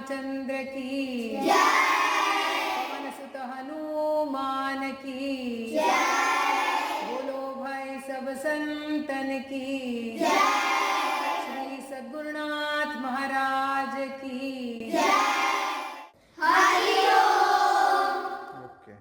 रामचंद्र की जय, पवन सुत हनुमान की जय, बोलो भाई सब संतन की जय, श्री सद्गुरुनाथ महाराज की जय। हरि ओम। Okay.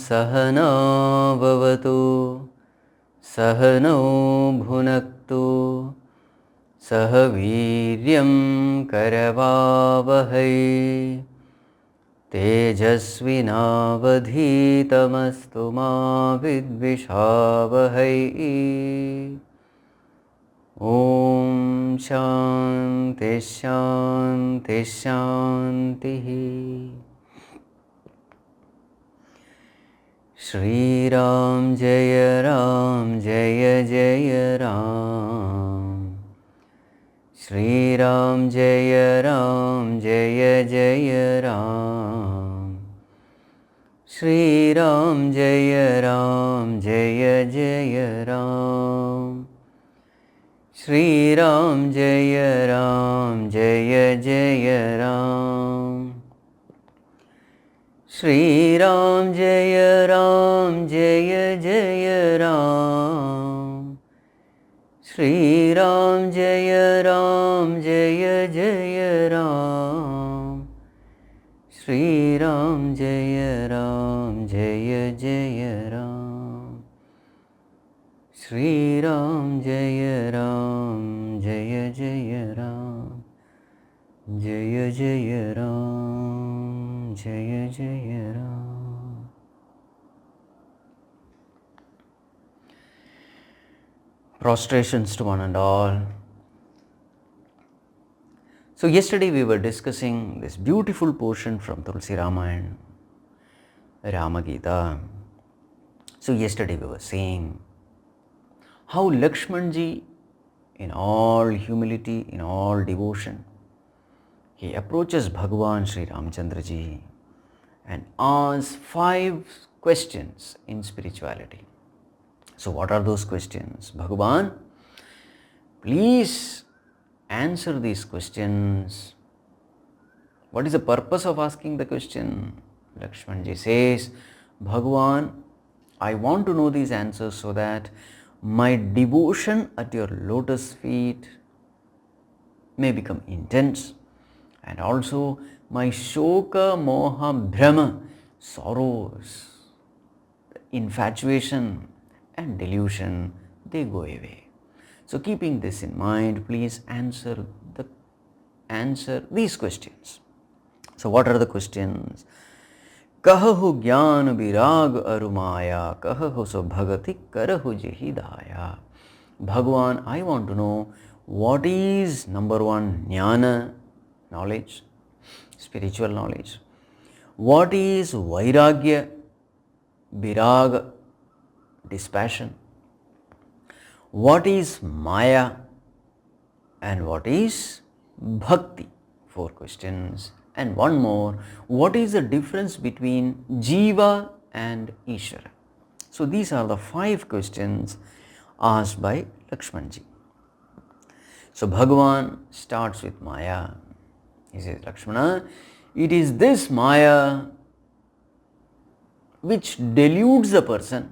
सहना भवतु सहनौ भुनक्तु सह वीर्यं करवावहै तेजस्विनावधीतमस्तु मा विद्विषावहै। ॐ शान्ति शान्ति शान्तिः। Shri Ram Jaya Ram Jaya Jaya Ram, Shri Ram Jaya Ram Jaya Jaya Ram, Shri Ram Jaya Ram Jaya Jaya Ram, Shri Ram Jaya Ram Jaya Jaya Ram, Shri Ram Jaya Ram Jaya Jaya Ram, Shri Ram Jaya Ram Jaya Jaya Ram, Shri Ram Jaya Ram Jaya Jaya Ram, Shri Ram Jaya Ram Jaya Jaya Ram, Jaya Jaya Ram, Jaya Jaya Ram. Prostrations to one and all. So yesterday we were discussing this beautiful portion from Tulsi Ramayana, Rama Gita. So yesterday we were saying how Laxmanji, in all humility, in all devotion, he approaches Bhagavan Sri Ramchandraji and asks 5 questions in spirituality. So what are those questions? Bhagavan, please answer these questions. What is the purpose of asking the question? Laxmanji says, Bhagavan, I want to know these answers so that my devotion at your lotus feet may become intense, and also my shoka, moha, brahma, sorrows, infatuation and delusion, they go away. So keeping this in mind, please answer these questions. So what are the questions? Kahahu jnana virag arumaya, kahahu so bhagati karahu jihidaya. Bhagavan, I want to know what is number 1, jnana, knowledge, spiritual knowledge. What is vairagya, viraga, dispassion? What is maya and what is bhakti? 4 questions. And one more, what is the difference between jiva and Ishvara? So these are the 5 questions asked by Laxmanji. So Bhagavan starts with maya. He says, Lakshmana, it is this maya which deludes the person,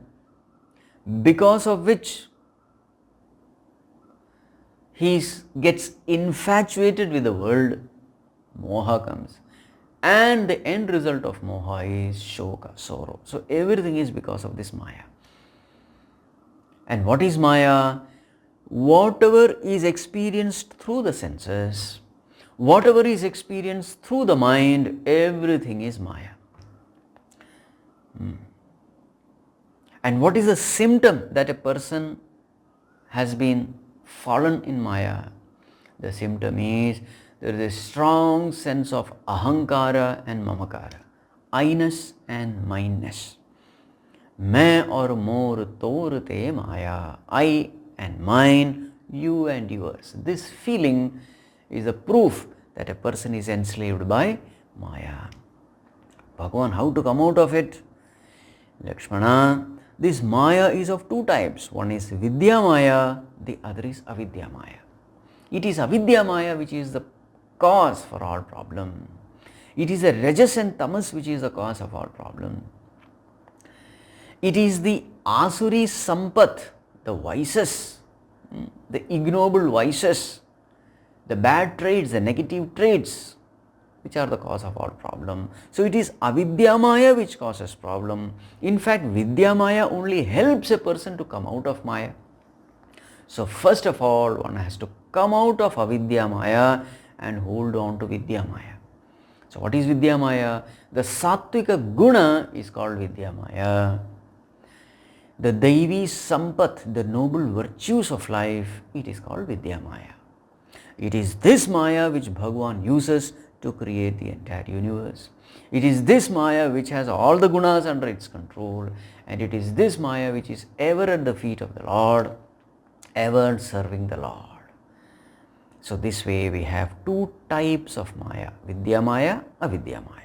because of which he gets infatuated with the world. Moha comes, and the end result of moha is shoka, sorrow. So everything is because of this maya. And what is maya? Whatever is experienced through the senses, whatever is experienced through the mind, everything is maya. And what is the symptom that a person has been fallen in Maya? The symptom is there is a strong sense of ahankara and mamakara, I-ness and mine-ness. मैं और मोर तोरते Maya, I and mine, you and yours. This feeling is a proof that a person is enslaved by Maya. Bhagavan, how to come out of it? Laxmana, this Maya is of two types. One is Vidya Maya, the other is Avidya Maya. It is Avidya Maya which is the cause for all problem. It is a Rajas and Tamas which is the cause of all problem. It is the Asuri Sampat, the vices, the ignoble vices, the bad traits, the negative traits, which are the cause of all problem. So it is Avidya Maya which causes problem. In fact, Vidya Maya only helps a person to come out of Maya. So first of all, one has to come out of Avidya Maya and hold on to Vidya Maya. So what is Vidya Maya? The Sattvika Guna is called Vidya Maya. The Daivi Sampat, the noble virtues of life, it is called Vidya Maya. It is this Maya which Bhagavan uses to create the entire universe. It is this Maya which has all the gunas under its control, and it is this Maya which is ever at the feet of the Lord, ever serving the Lord. So this way we have two types of Maya, Vidya Maya, Avidya Maya.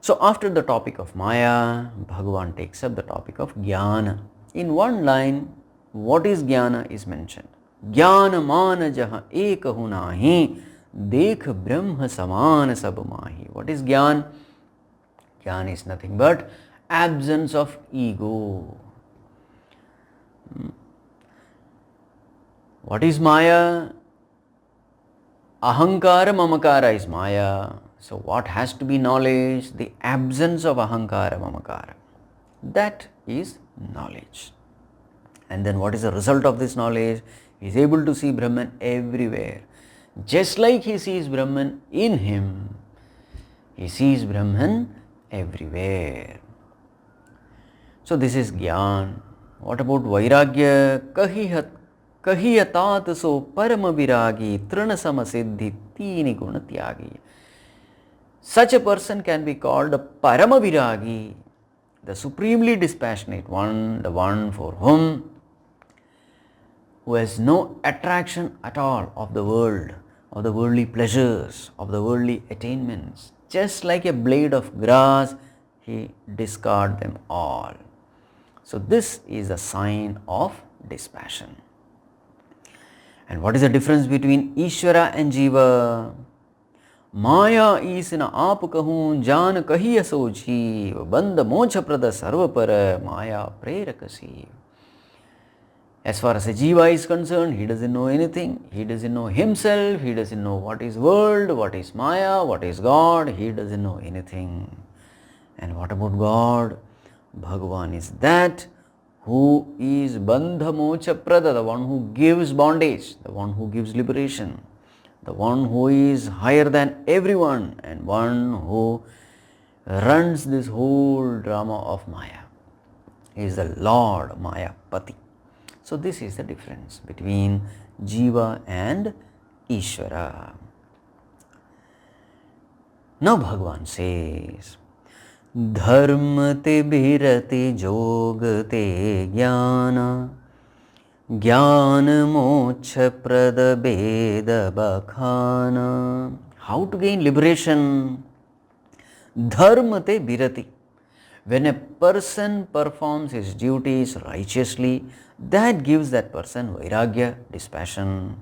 So after the topic of Maya, Bhagavan takes up the topic of Jnana. In one line, what is Jnana is mentioned. Jnana mana jaha ekahu nahi, dekh brahma samana sab mahi. What is Jnana? Jnana is nothing but absence of ego. What is Maya? Ahankara mamakara is Maya. So what has to be knowledge? The absence of ahankara mamakara. That is knowledge. And then what is the result of this knowledge? He is able to see Brahman everywhere. Just like he sees Brahman in him, he sees Brahman everywhere. So this is Gyan. What about Vairagya? Kahiyatat so parama viragi trana samasiddhi tini guna tyagi. Such a person can be called a parama viragi, the supremely dispassionate one, the one for whom who has no attraction at all of the world, of the worldly pleasures, of the worldly attainments. Just like a blade of grass, he discards them all. So this is a sign of dispassion. And what is the difference between Ishvara and Jiva? Maya is in aap kahun jaan kahiya so jeev, bandha moksha prada sarvapara maya prerakasi. As far as a Jiva is concerned, he doesn't know anything. He doesn't know himself. He doesn't know what is world, what is Maya, what is God. He doesn't know anything. And what about God? Bhagavan is that who is bandha moksha prada, the one who gives bondage, the one who gives liberation, the one who is higher than everyone, and one who runs this whole drama of Maya. He is the Lord Maya Pati. So this is the difference between Jiva and Ishvara. Now Bhagavan says, Dharma te bhirati jog te jnana, jnana moksha prada beda bakhana. How to gain liberation? Dharma te bhirati. When a person performs his duties righteously, that gives that person vairagya, dispassion.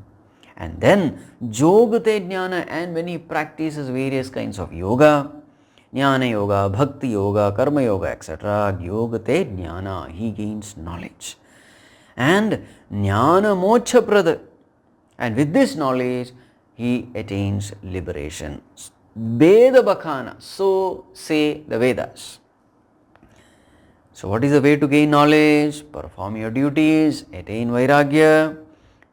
And then jogate jnana, and when he practices various kinds of yoga, jnana yoga, bhakti yoga, karma yoga, etc., yogate jnana, he gains knowledge. And jnana moksha prada, and with this knowledge he attains liberation. Veda bakhana, so say the Vedas. So what is the way to gain knowledge? Perform your duties, attain vairagya,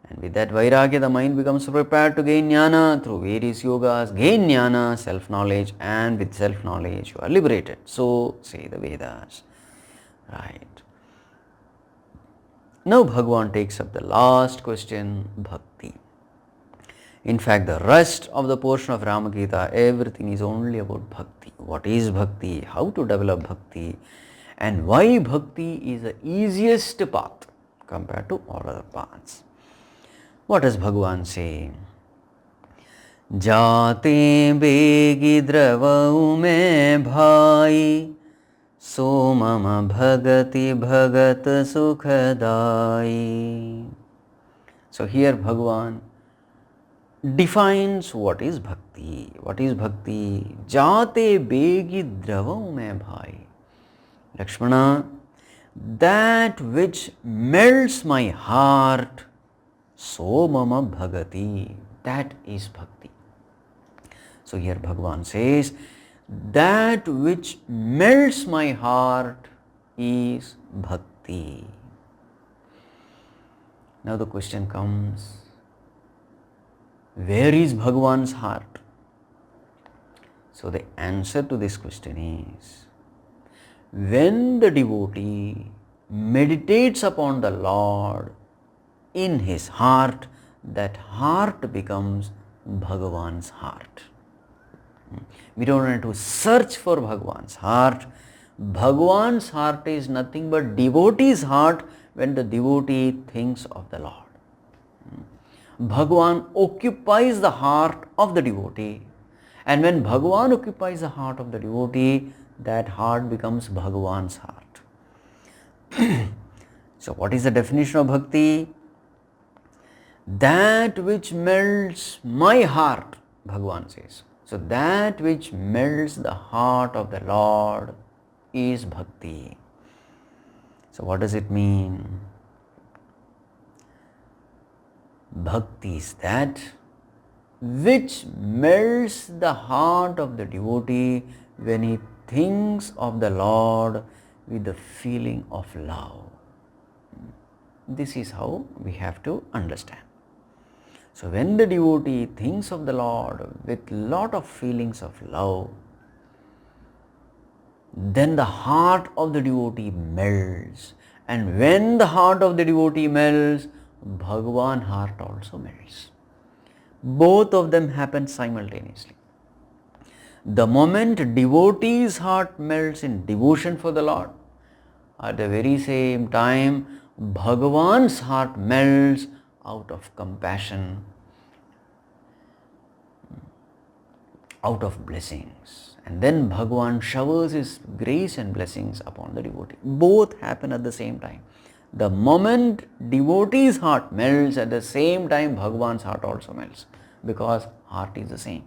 And with that Vairagya, the mind becomes prepared to gain Jnana through various yogas. Gain Jnana, self-knowledge, and with self-knowledge you are liberated. So say the Vedas. Right. Now Bhagavan takes up the last question, Bhakti. In fact, the rest of the portion of Rama Gita, everything is only about Bhakti. What is Bhakti? How to develop Bhakti? And why Bhakti is the easiest path compared to all other paths. What does Bhagavan say? Jate begi dravau mein bhai, so mama bhagati bhagat sukhadai. So here Bhagavan defines what is Bhakti. What is Bhakti? Jate begi dravau mein bhai. Laxmana, that which melts my heart, so mama bhagati, that is Bhakti. So here Bhagavan says, that which melts my heart is Bhakti. Now the question comes, where is Bhagavan's heart? So the answer to this question is, when the devotee meditates upon the Lord in his heart, that heart becomes Bhagavan's heart. We don't have to search for Bhagavan's heart. Bhagavan's heart is nothing but devotee's heart when the devotee thinks of the Lord. Bhagavan occupies the heart of the devotee, and when Bhagavan occupies the heart of the devotee, that heart becomes Bhagavan's heart. So what is the definition of Bhakti? That which melts my heart, Bhagavan says. So that which melts the heart of the Lord is Bhakti. So what does it mean? Bhakti is that which melts the heart of the devotee when he thinks of the Lord with the feeling of love. This is how we have to understand. So when the devotee thinks of the Lord with lot of feelings of love, then the heart of the devotee melts. And when the heart of the devotee melts, Bhagavan heart also melts. Both of them happen simultaneously. The moment devotee's heart melts in devotion for the Lord, at the very same time Bhagavan's heart melts out of compassion, out of blessings. And then Bhagavan showers his grace and blessings upon the devotee. Both happen at the same time. The moment devotee's heart melts, at the same time Bhagavan's heart also melts, because heart is the same.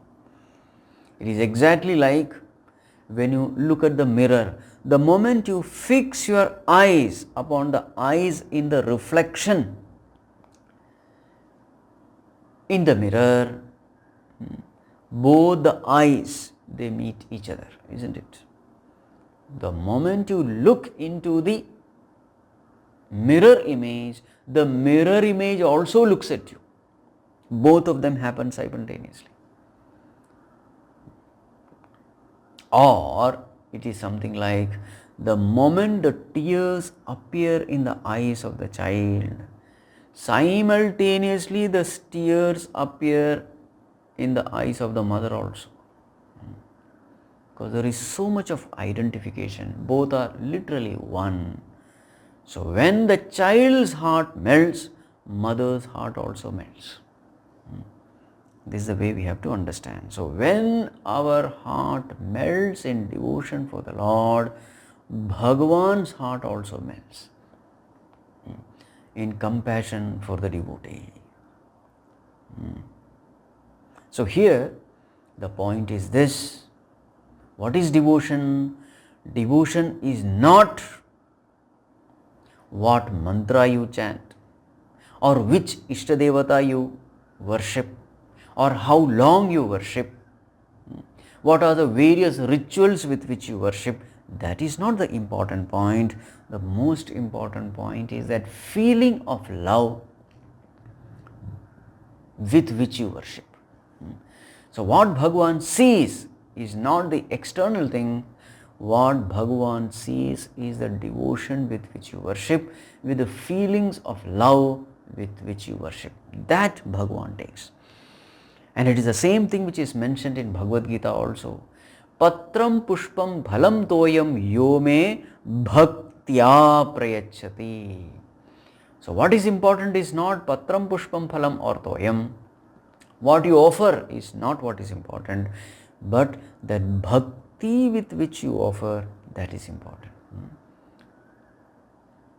It is exactly like when you look at the mirror. The moment you fix your eyes upon the eyes in the reflection in the mirror, both the eyes, they meet each other, isn't it? The moment you look into the mirror image, the mirror image also looks at you. Both of them happen simultaneously. Or it is something like, the moment the tears appear in the eyes of the child, simultaneously the tears appear in the eyes of the mother also. Because there is so much of identification, both are literally one. So when the child's heart melts, mother's heart also melts. This is the way we have to understand. So when our heart melts in devotion for the Lord, Bhagavan's heart also melts in compassion for the devotee. So here the point is this: what is devotion? Devotion is not what mantra you chant, or which Ishtadevata you worship, or how long you worship, what are the various rituals with which you worship. That is not the important point. The most important point is that feeling of love with which you worship. So what Bhagavan sees is not the external thing. What Bhagavan sees is the devotion with which you worship, with the feelings of love with which you worship. That Bhagavan takes. And it is the same thing which is mentioned in Bhagavad Gita also. Patram pushpam bhalam toyam yome bhaktya prayachati. So what is important is not patram pushpam phalam or toyam. What you offer is not what is important, but that bhakti with which you offer, that is important.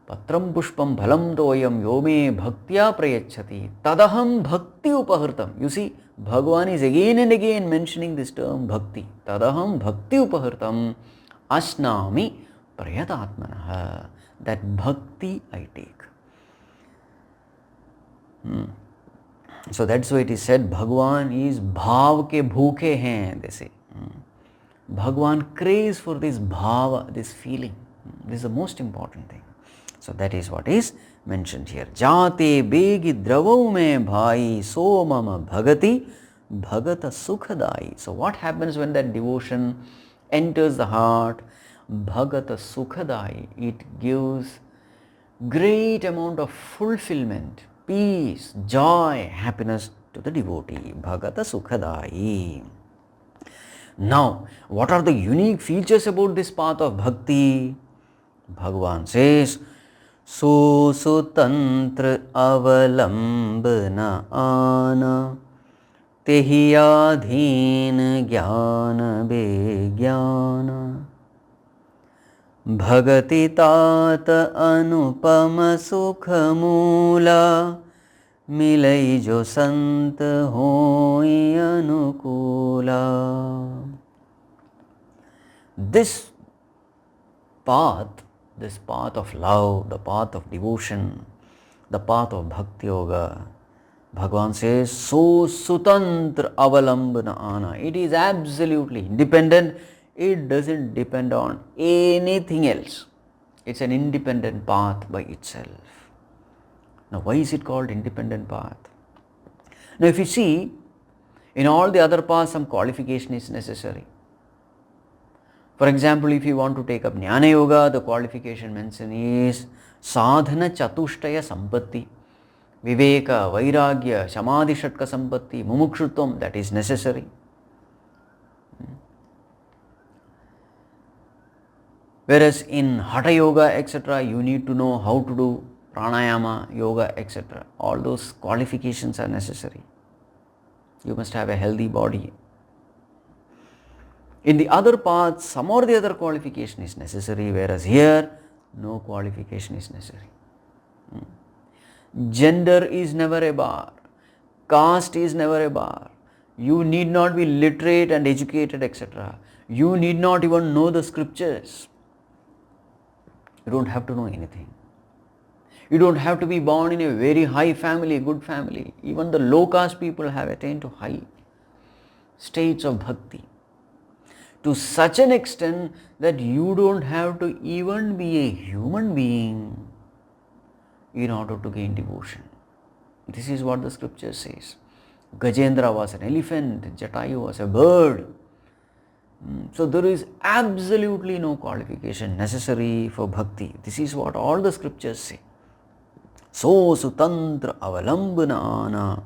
Patram pushpam bhalam toyam yome bhaktya prayachati tadaham bhakti upahritam. You see, Bhagavan is again and again mentioning this term bhakti. Tadaham bhakti upahritam asnami prayatatmanaha. That bhakti I take. So that's why it is said Bhagavan is bhav ke bhooke hain, they say. Bhagavan craves for this bhava, this feeling. This is the most important thing. So that is what is mentioned here. Jate begi dravau mein bhai so mama bhagati bhagata sukhadai. So what happens when that devotion enters the heart? Bhagata sukhadai. It gives great amount of fulfillment, peace, joy, happiness to the devotee. Bhagata sukhadai. Now, what are the unique features about this path of bhakti? Bhagavan says, So sutantra avalambana ana tehi adheen jnana vigyana bhagati tat anupama sukha moola milai jo sant hoi anukula. This path of love, the path of devotion, the path of bhakti yoga, Bhagavan says, so sutantra avalambana ana. It is absolutely independent. It doesn't depend on anything else. It's an independent path by itself. Now, why is it called independent path? Now, if you see, in all the other paths, some qualification is necessary. For example, if you want to take up Jnana Yoga, the qualification mentioned is Sadhana Chatushtaya Sampatti, Viveka, Vairagya, Samadhi Shatka Sampatti, Mumukshutvam, that is necessary. Whereas in Hatha Yoga, etc., you need to know how to do Pranayama, Yoga, etc. All those qualifications are necessary. You must have a healthy body. In the other paths, some or the other qualification is necessary, whereas here, no qualification is necessary. Gender is never a bar. Caste is never a bar. You need not be literate and educated, etc. You need not even know the scriptures. You don't have to know anything. You don't have to be born in a very high family, good family. Even the low caste people have attained to high states of bhakti, to such an extent that you don't have to even be a human being in order to gain devotion. This is what the scripture says. Gajendra was an elephant, Jatayu was a bird. So there is absolutely no qualification necessary for bhakti. This is what all the scriptures say. So sutantra avalambana.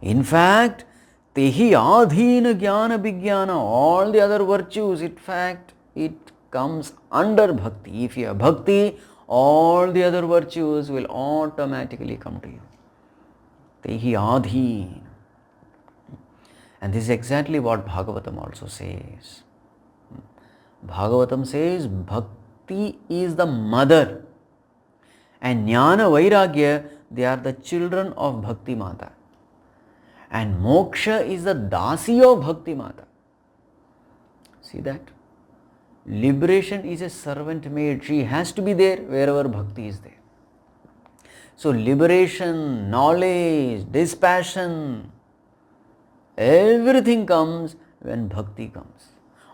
In fact, tehi adhina jnana vigyana, all the other virtues, in fact, it comes under bhakti. If you have bhakti, all the other virtues will automatically come to you. Tehi adhin. And this is exactly what Bhagavatam also says. Bhagavatam says bhakti is the mother and jnana vairagya, they are the children of Bhakti Mata. And moksha is the dasi of Bhakti Mata. See that? Liberation is a servant maid. She has to be there wherever bhakti is there. So liberation, knowledge, dispassion, everything comes when bhakti comes.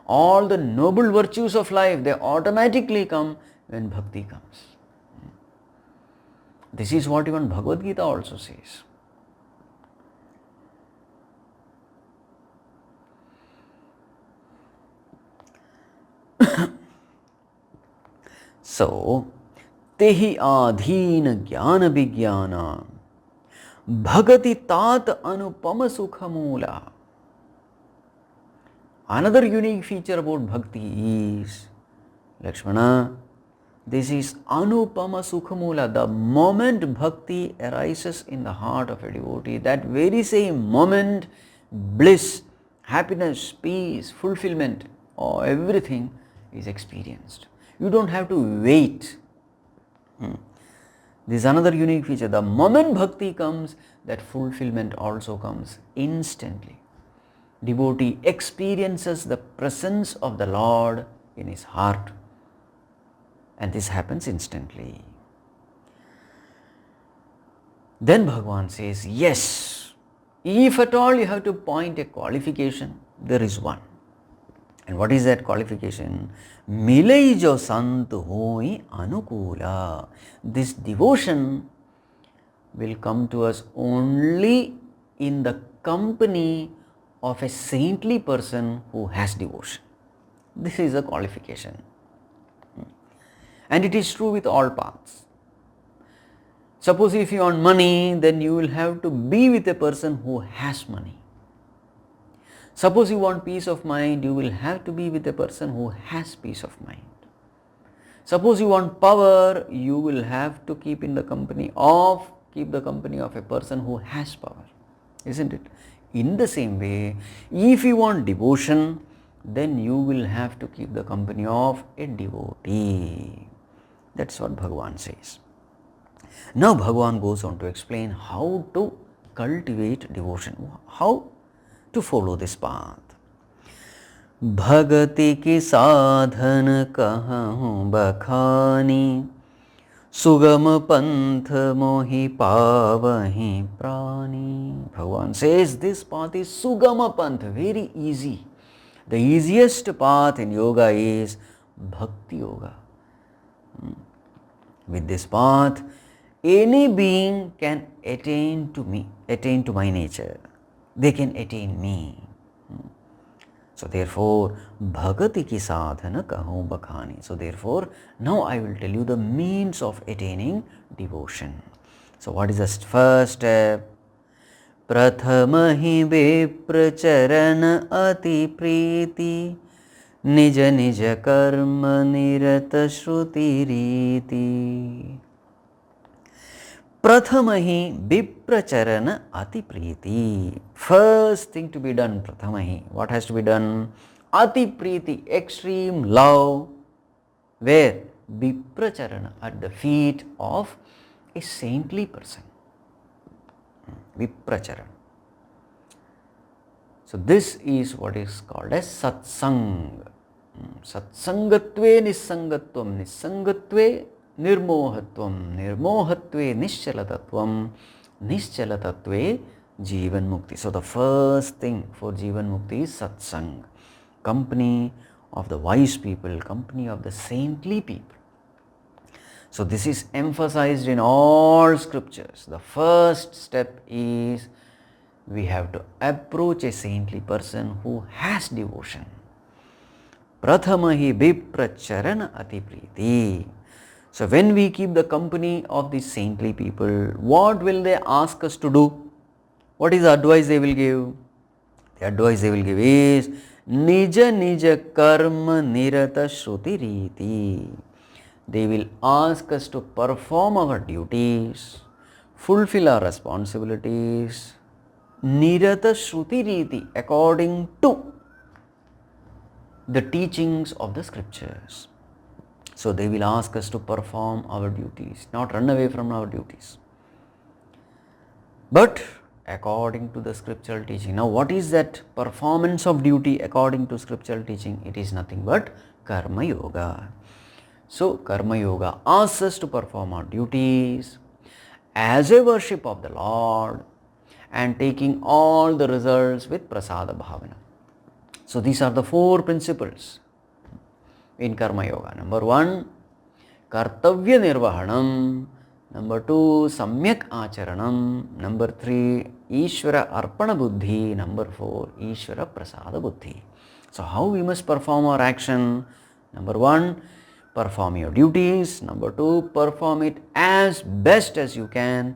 All the noble virtues of life, they automatically come when bhakti comes. This is what even Bhagavad Gita also says. So, tehi adheen jnana vigyana bhagati tat anupama sukha moola. Another unique feature about bhakti is, Laxmana, this is anupama sukhamula. The moment bhakti arises in the heart of a devotee, that very same moment, bliss, happiness, peace, fulfillment, or everything is experienced. You don't have to wait. This is another unique feature. The moment bhakti comes, that fulfillment also comes instantly. Devotee experiences the presence of the Lord in his heart, and this happens instantly. Then Bhagavan says, yes, if at all you have to point a qualification, there is one. And what is that qualification? Milai jo sant hoi anukula. This devotion will come to us only in the company of a saintly person who has devotion. This is a qualification. And it is true with all paths. Suppose if you want money, then you will have to be with a person who has money. Suppose you want peace of mind, you will have to be with a person who has peace of mind. Suppose you want power, you will have to keep the company of a person who has power. Isn't it? In the same way, if you want devotion, then you will have to keep the company of a devotee. That's what Bhagavan says. Now Bhagavan goes on to explain how to cultivate devotion, how to follow this path. Bhagati ki sadhan kahan bakhani Sugam panth mohi pavahi prani. Bhagavan says this path is Sugama panth, very easy. The easiest path in yoga is Bhakti Yoga. With this path, any being can attain to me, attain to my nature. They can attain me. So therefore, Bhagati ki sadhana kahu bakhani. So therefore, now I will tell you the means of attaining devotion. So what is the first step? Prathamahi vipracharana ati priti nija nija karma nirata shruti riti. Prathamahi vipracharana ati priti. First thing to be done, Prathamahi. What has to be done? Ati priti, extreme love. Where? Vipracharana, at the feet of a saintly person. Vipracharana. So this is what is called as satsang. Satsangatve nissangatvam, nissangatve nirmohatvam, nirmohatve nischalatatvam, nischalatatve jivan mukti. So the first thing for jivan mukti is satsang, company of the wise people, company of the saintly people. So this is emphasized in all scriptures. The first step is we have to approach a saintly person who has devotion. Prathamahi vipracharana ati priti. So when we keep the company of these saintly people, what will they ask us to do? What is the advice they will give? The advice they will give is Nija Nija Karma Nirata Shruti Riti. They will ask us to perform our duties, fulfill our responsibilities, Nirata Shruti Riti, according to the teachings of the scriptures. So they will ask us to perform our duties, not run away from our duties, but according to the scriptural teaching. Now what is that performance of duty according to scriptural teaching? It is nothing but Karma Yoga. So Karma Yoga asks us to perform our duties as a worship of the Lord and taking all the results with Prasada Bhavana. So these are the four principles in Karma Yoga. Number 1, Kartavya Nirvahanam. Number 2, Samyak Acharanam. Number 3, Ishvara Arpana Buddhi. Number 4, Ishvara Prasada Buddhi. So how we must perform our action? Number 1, perform your duties. Number 2, perform it as best as you can.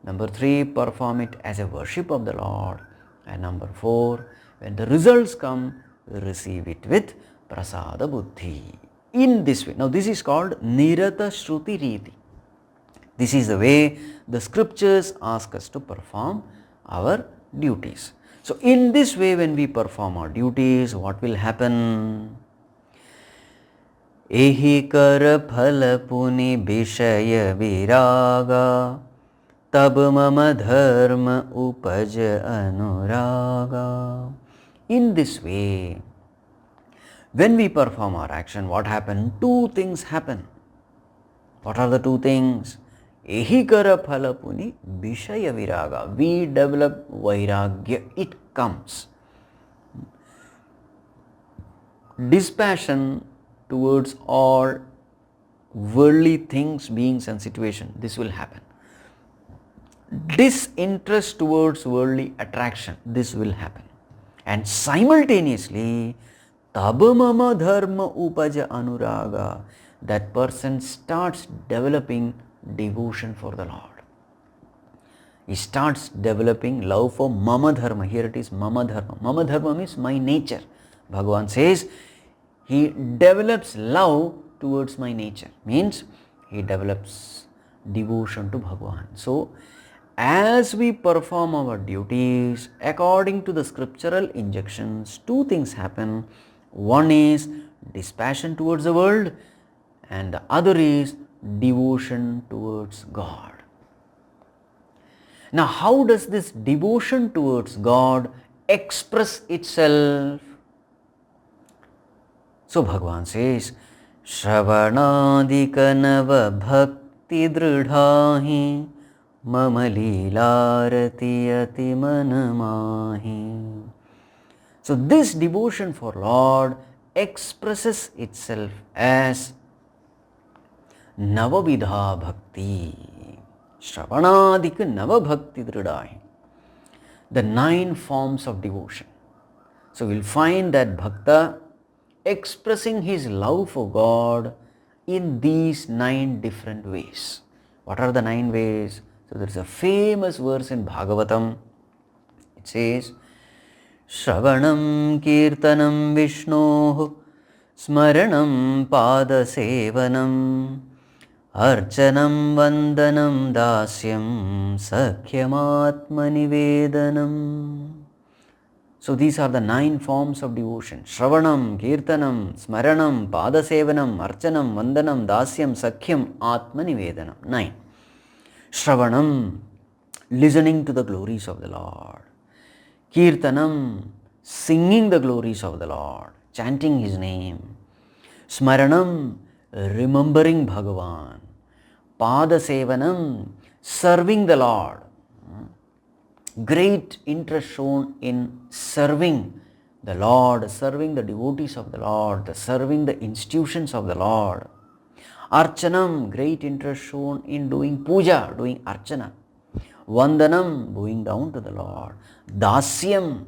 Number 3, perform it as a worship of the Lord. And number 4, when the results come, receive it with prasada buddhi. In this way. Now this is called nirata shruti riti. This is the way the scriptures ask us to perform our duties. So in this way, when we perform our duties, what will happen? Ehi kar phala puni bishaya viraga tab mama dharma upaj anuraga. In this way, when we perform our action, what happens? 2 things happen. What are the 2 things? Ehi kara phala puni bishaya viraga. We develop vairagya. It comes. Dispassion towards all worldly things, beings and situation. This will happen. Disinterest towards worldly attraction. This will happen. And simultaneously, taba mama dharma upaja anuraga. That person starts developing devotion for the Lord. He starts developing love for mama dharma. Here it is mama dharma. Mama dharma means my nature. Bhagavan says he develops love towards my nature. Means he develops devotion to Bhagavan. So as we perform our duties according to the scriptural injunctions, 2 things happen. One is dispassion towards the world, and the other is devotion towards God. Now, how does this devotion towards God express itself? So, Bhagavan says, Shravanadika nava bhakti dridhahi mama leelarati ati manamahi. So, this devotion for Lord expresses itself as Navavidha Bhakti. Shravanadika Nava Bhakti Dridai. The 9 forms of devotion. So we'll find that Bhakta expressing his love for God in these 9 different ways. What are the 9 ways? So there is a famous verse in Bhagavatam. It says, Shravanam Kirtanam Vishnoh Smaranam Pada Sevanam Archanam Vandanam Dasyam Sakhyam Atmanivedanam. So these are the 9 forms of devotion. Shravanam, Kirtanam, Smaranam, Padasevanam, Archanam, Vandanam, Dasyam, Sakhyam, Atmanivedanam. 9. Shravanam, listening to the glories of the Lord. Kirtanam, singing the glories of the Lord, chanting his name. Smaranam, remembering Bhagavan. Padasevanam, serving the Lord. Great interest shown in serving the Lord, serving the devotees of the Lord, serving the institutions of the Lord. Archanam, great interest shown in doing puja, doing archana. Vandanam, bowing down to the Lord. Dasyam,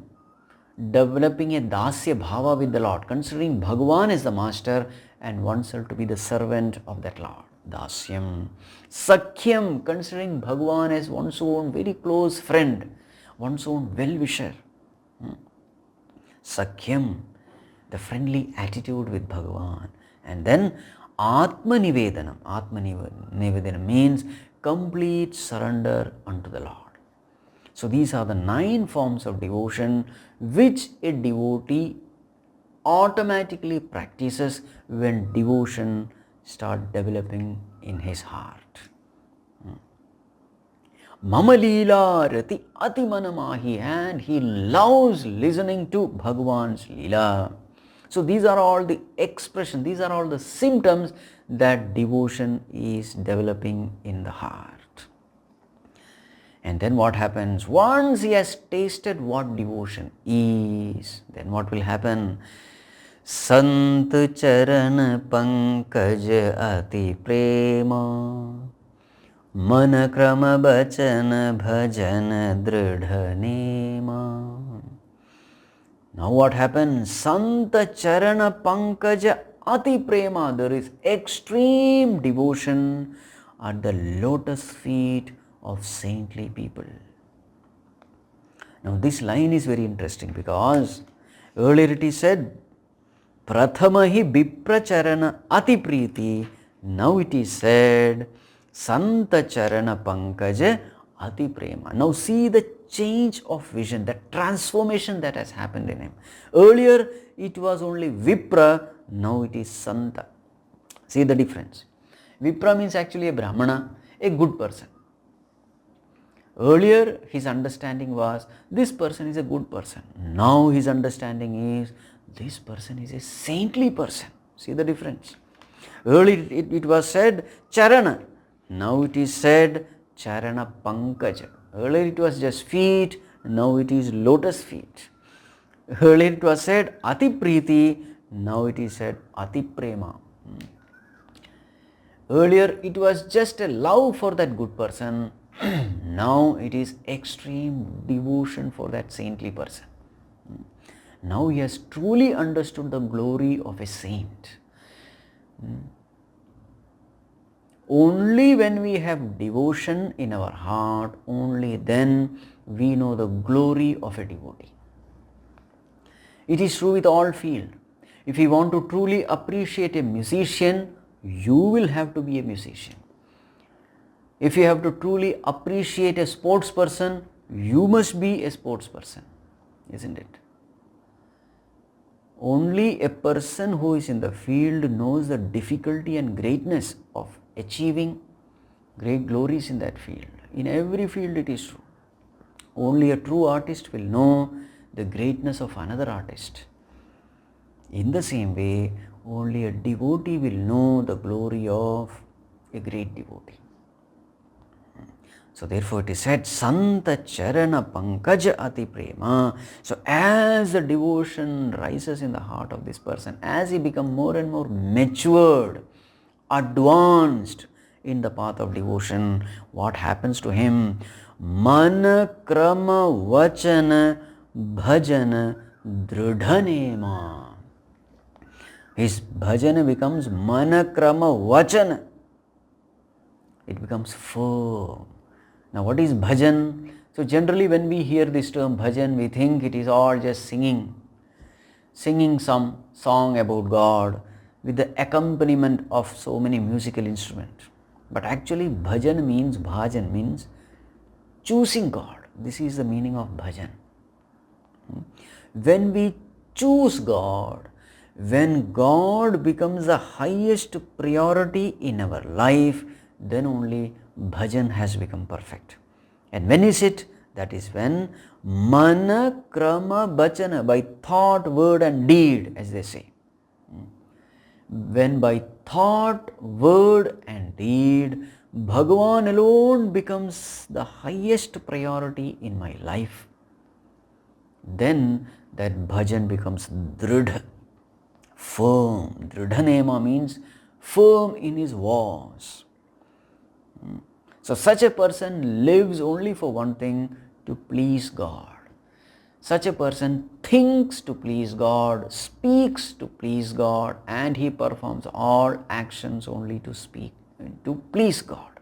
developing a dasya bhava with the Lord, considering Bhagavan as the master and oneself to be the servant of that Lord. Dasyam. Sakhyam, considering Bhagavan as one's own very close friend, one's own well-wisher. Sakhyam, the friendly attitude with Bhagavan. And then Atmanivedanam. Atmanivedanam means complete surrender unto the Lord. So these are the 9 forms of devotion which a devotee automatically practices when devotion starts developing in his heart. Mama Leela Rati Ati Manamahi, and he loves listening to Bhagavan's Leela. So these are all the expressions, these are all the symptoms that devotion is developing in the heart. And then what happens? Once he has tasted what devotion is, then what will happen? Sant charan pankaj ati prema man krama bachan bhajan dridha nema. Now what happens? Sant charana pankaj ati prema, there is extreme devotion at the lotus feet of saintly people. Now this line is very interesting because earlier it is said, Prathamahi Bipracharana Ati Priti. Now it is said, Santa Charana Pankaja Ati Prema. Now see the change of vision, the transformation that has happened in him. Earlier it was only Vipra, now it is Santa. See the difference. Vipra means actually a Brahmana, a good person. Earlier his understanding was, this person is a good person. Now his understanding is, this person is a saintly person. See the difference. Earlier it was said Charana. Now it is said Charana Pankaja. Earlier it was just feet. Now it is lotus feet. Earlier it was said Ati Priti. Now it is said Ati Prema. Earlier it was just a love for that good person. Now it is extreme devotion for that saintly person. Now he has truly understood the glory of a saint. Only when we have devotion in our heart, only then we know the glory of a devotee. It is true with all fields. If you want to truly appreciate a musician, you will have to be a musician. If you have to truly appreciate a sports person, you must be a sports person, isn't it? Only a person who is in the field knows the difficulty and greatness of achieving great glories in that field. In every field it is true. Only a true artist will know the greatness of another artist. In the same way, only a devotee will know the glory of a great devotee. So therefore it is said, Santa Charana Pankaja Ati Prema. So as the devotion rises in the heart of this person, as he becomes more and more matured, advanced in the path of devotion, what happens to him? Mana Krama Vachana Bhajana Dridhanema. His bhajana becomes Mana Krama Vachana. It becomes firm. Now what is bhajan? So generally when we hear this term bhajan, we think it is all just singing some song about God with the accompaniment of so many musical instruments. But actually bhajan means choosing God. This is the meaning of bhajan. When we choose God, when God becomes the highest priority in our life, then only bhajan has become perfect. And when is it? That is when mana krama bachana, by thought, word and deed, as they say. When by thought, word and deed, Bhagavan alone becomes the highest priority in my life, then that bhajan becomes dridha, firm. Dridhanema means firm in his vows. So such a person lives only for one thing, to please God. Such a person thinks to please God, speaks to please God, and he performs all actions only to please God.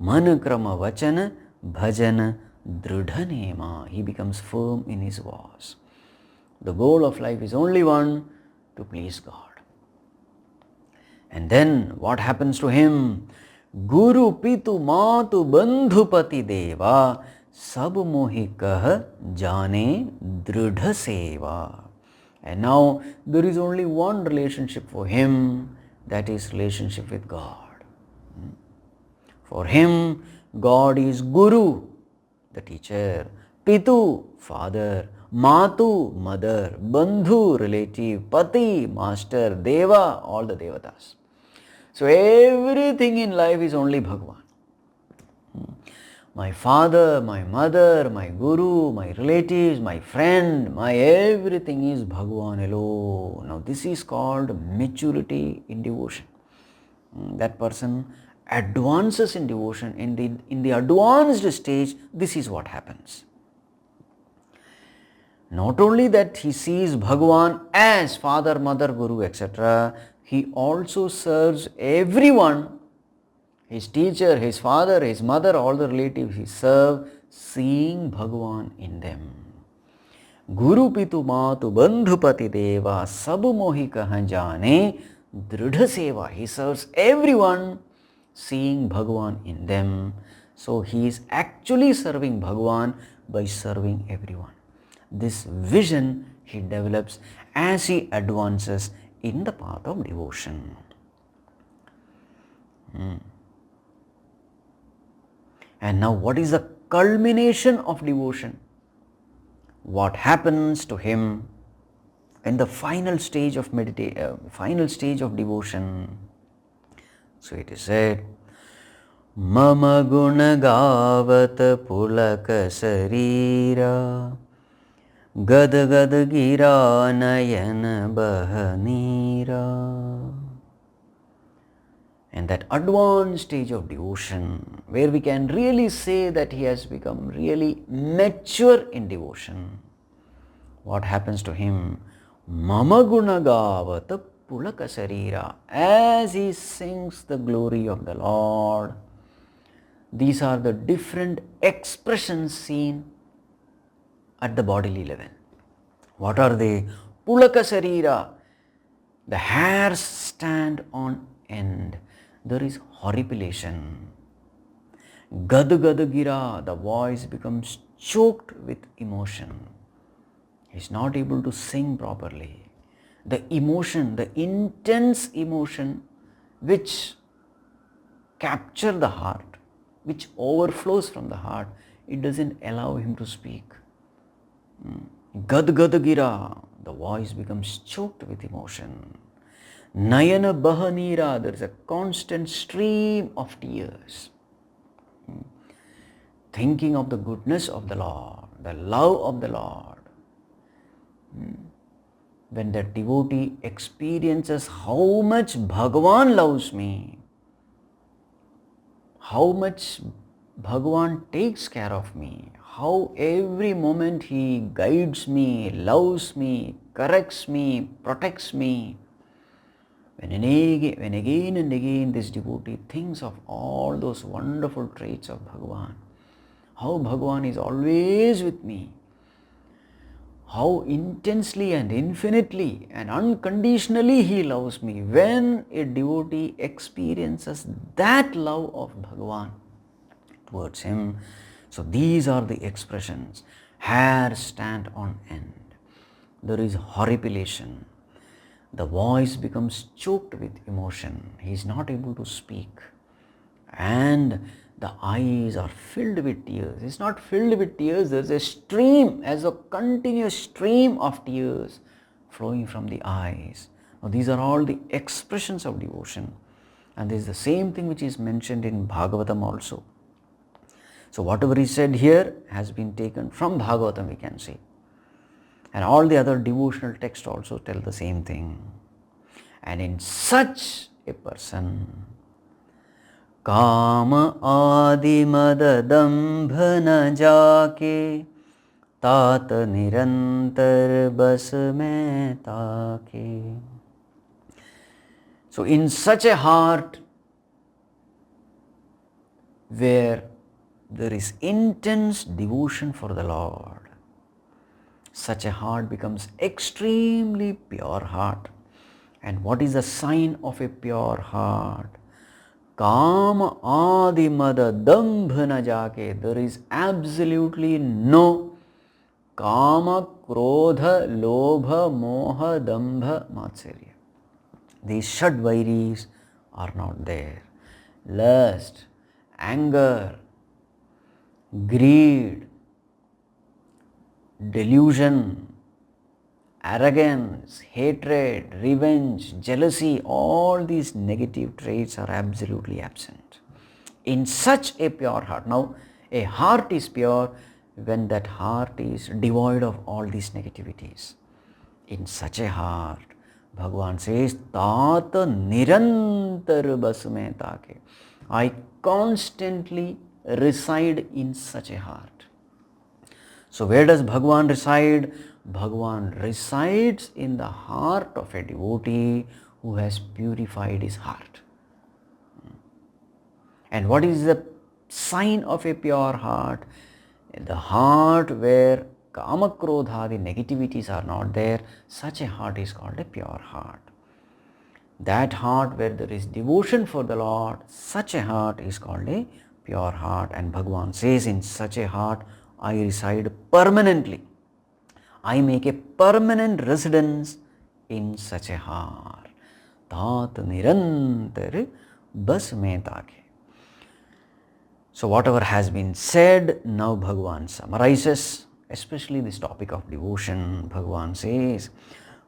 Manakrama vachana bhajana dridhanema. He becomes firm in his vows. The goal of life is only one, to please God. And then what happens to him? Guru pitu matu bandhupati deva sab mohi kah jane dridha seva. And now there is only one relationship for him, that is relationship with God. For him, God is Guru, the teacher, Pitu, father, Matu, mother, Bandhu, relative, Pati, master, Deva, all the Devatas. So everything in life is only Bhagavan. My father, my mother, my guru, my relatives, my friend, my everything is Bhagavan alone. Now this is called maturity in devotion. That person advances in devotion. In the advanced stage, this is what happens. Not only that he sees Bhagavan as father, mother, guru, etc., he also serves everyone, his teacher, his father, his mother, all the relatives he serves, seeing Bhagavan in them. Guru pitu matu bandhu pati deva sab mohi kahan jane dridha seva. He serves everyone, seeing Bhagavan in them. So he is actually serving Bhagavan by serving everyone. This vision he develops as he advances in the path of devotion. And now what is the culmination of devotion? What happens to him in the final stage of final stage of devotion? So it is said, Mama guna gavat pulaka sarira Gad gad gira nayan bahanira. And that advanced stage of devotion, where we can really say that he has become really mature in devotion. What happens to him? Mama guna gavata pulaka sarira. As he sings the glory of the Lord, these are the different expressions seen at the bodily level. What are they? Pulaka sarira. The hairs stand on end. There is horripilation. Gad gad gira. The voice becomes choked with emotion. He is not able to sing properly. The emotion, the intense emotion which capture the heart, which overflows from the heart, it doesn't allow him to speak. Gad gad gira, the voice becomes choked with emotion. Nayana bahanira, there is a constant stream of tears. Thinking of the goodness of the Lord, the love of the Lord. When the devotee experiences how much Bhagavan loves me, how much Bhagavan takes care of me, how every moment he guides me, loves me, corrects me, protects me. When again and again this devotee thinks of all those wonderful traits of Bhagavan, how Bhagavan is always with me, how intensely and infinitely and unconditionally he loves me. When a devotee experiences that love of Bhagavan towards him, so these are the expressions. Hairs stand on end. There is horripilation. The voice becomes choked with emotion. He is not able to speak. And the eyes are filled with tears. It's not filled with tears, there's a stream, as a continuous stream of tears flowing from the eyes. Now these are all the expressions of devotion. And this is the same thing which is mentioned in Bhagavatam also. So whatever is said here has been taken from Bhagavatam, we can say. And all the other devotional texts also tell the same thing. And in such a person, Kama adi mada dambha na jaake tat nirantar bas mein taake. So in such a heart where there is intense devotion for the Lord, such a heart becomes extremely pure heart. And what is the sign of a pure heart? Kama adi mada dambha na jaake. There is absolutely no kama, krodha, lobha, moha, dambha, matsarya. These shadvairis are not there. Lust, anger, greed, delusion, arrogance, hatred, revenge, jealousy, all these negative traits are absolutely absent in such a pure heart. Now, a heart is pure when that heart is devoid of all these negativities. In such a heart, Bhagavan says, Tata nirantar basume take. I constantly reside in such a heart. So where does Bhagwan reside? Bhagwan resides in the heart of a devotee who has purified his heart. And what is the sign of a pure heart? The heart where kama, krodha, the negativities are not there, such a heart is called a pure heart. That heart where there is devotion for the Lord, such a heart is called a pure heart. And Bhagwan says, in such a heart I reside permanently. I make a permanent residence in such a heart. Tat nirantar bas mein taake. So whatever has been said, now Bhagwan summarizes, especially this topic of devotion. Bhagwan says,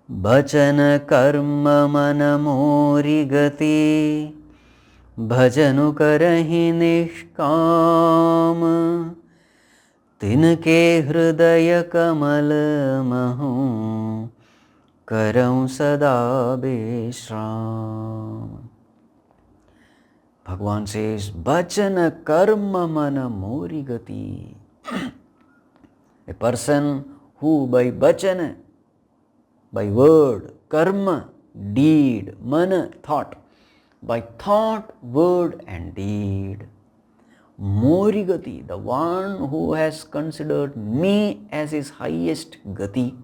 Bhajan karma mana mori gati, bhajanu karahi nishkam, tinke hridaya kamal mahu, karau sada beshram. Bhagwan says, Bhajana karma mana mori gati. A person who by bhajana, by word, karma, deed, mana, thought, by thought, word and deed, mori gati, the one who has considered me as his highest gati,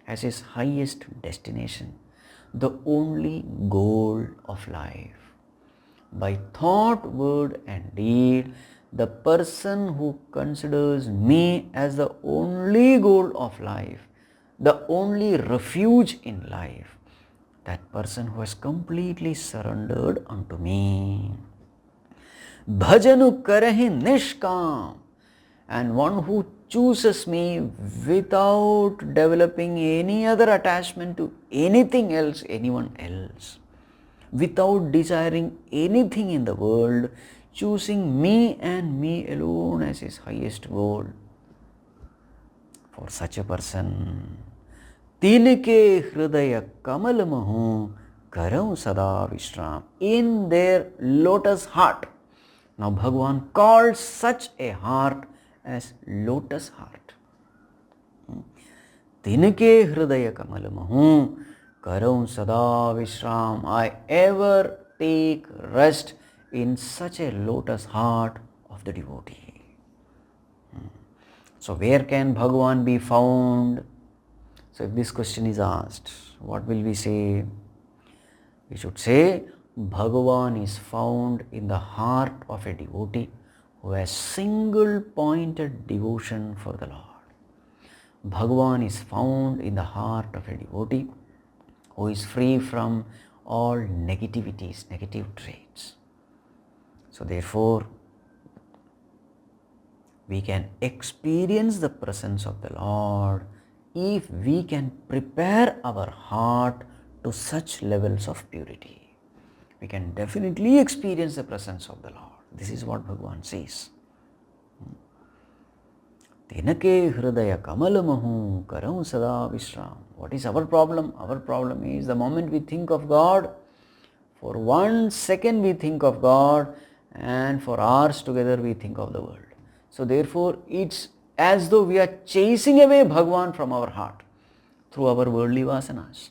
as his highest destination, the only goal of life. By thought, word and deed, the person who considers me as the only goal of life, the only refuge in life, that person who has completely surrendered unto me. Bhajanu karahi nishkam, and one who chooses me without developing any other attachment to anything else, anyone else, without desiring anything in the world, choosing me and me alone as his highest goal. For such a person, tinke hridaya kamal mahu karau sada vishram. In their lotus heart. Now Bhagwan calls such a heart as lotus heart. Tinke hridaya kamal mahu karau sada vishram. I ever take rest in such a lotus heart of the devotee. So where can Bhagwan be found? So if this question is asked, what will we say? We should say Bhagwan is found in the heart of a devotee who has single-pointed devotion for the Lord. Bhagwan is found in the heart of a devotee who is free from all negativities, negative traits. So therefore, we can experience the presence of the Lord if we can prepare our heart to such levels of purity. We can definitely experience the presence of the Lord. This is what Bhagwan says. Tinake hridaya kamalamahu karau sada vishram. What is our problem? Our problem is the moment we think of God, for 1 second we think of God, and for hours together we think of the world. So therefore it's as though we are chasing away Bhagwan from our heart through our worldly vasanas.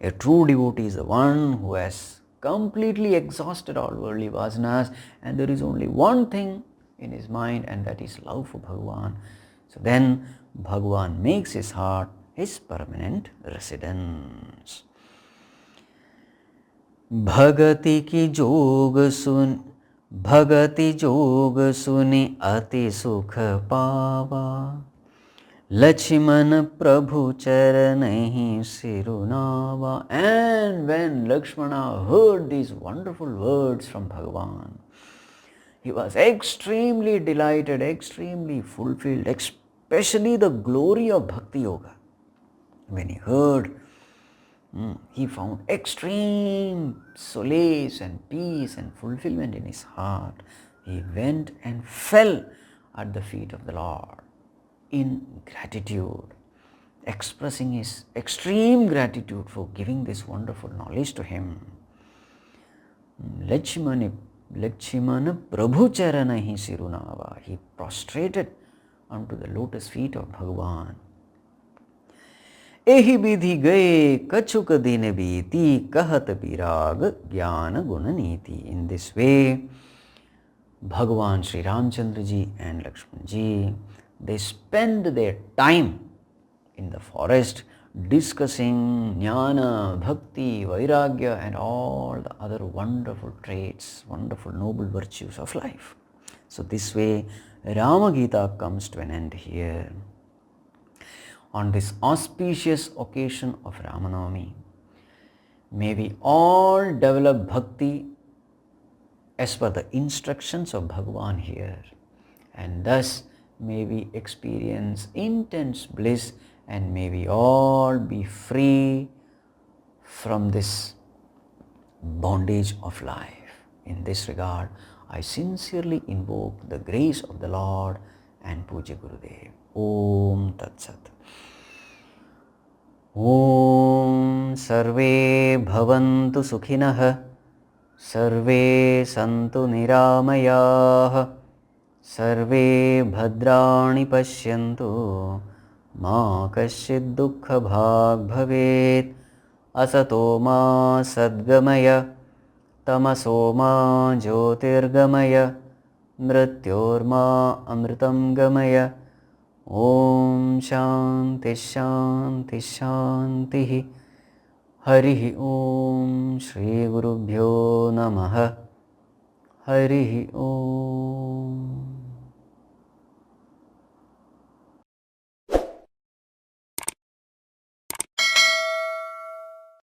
A true devotee is the one who has completely exhausted all worldly vasanas, and there is only one thing in his mind, and that is love for Bhagwan. So then Bhagwan makes his heart his permanent residence. Bhagati ki jog sun, Bhagati jog suni ati sukha pava, Laxman Prabhu charanahi sirunava. And when Laxmana heard these wonderful words from Bhagavan, he was extremely delighted, extremely fulfilled, especially the glory of Bhakti Yoga. When he heard, he found extreme solace and peace and fulfillment in his heart. He went and fell at the feet of the Lord in gratitude, expressing his extreme gratitude for giving this wonderful knowledge to him. Laxman Prabhu charanahi sirunava. He prostrated unto the lotus feet of Bhagavan. एहि विधि गए कछुक दिन बीती कहत विराग ज्ञान गुण नीति. In this way, Bhagavan Shri Ramchandra ji and Laxman ji, they spend their time in the forest discussing jnana, bhakti, vairagya and all the other wonderful traits, wonderful noble virtues of life. So this way, Rama Gita comes to an end here. On this auspicious occasion of Ramanavami, may we all develop bhakti as per the instructions of Bhagavan here, and thus may we experience intense bliss, and may we all be free from this bondage of life. In this regard, I sincerely invoke the grace of the Lord and Puja Gurudev. Om Tat Sat. Om Sarve Bhavantu Sukhinah, Sarve Santu Niramayah, Sarve Bhadrani Pashyantu, Ma Kaschid Dukkha Bhag Bhavet, Asato Ma Sadgamaya, Tamaso Ma Jyotirgamaya, Mrityorma Amritam Gamaya. Om Shanti Shanti Shanti. Harihi Om Shri Gurubhyo Namaha. Harihi Om.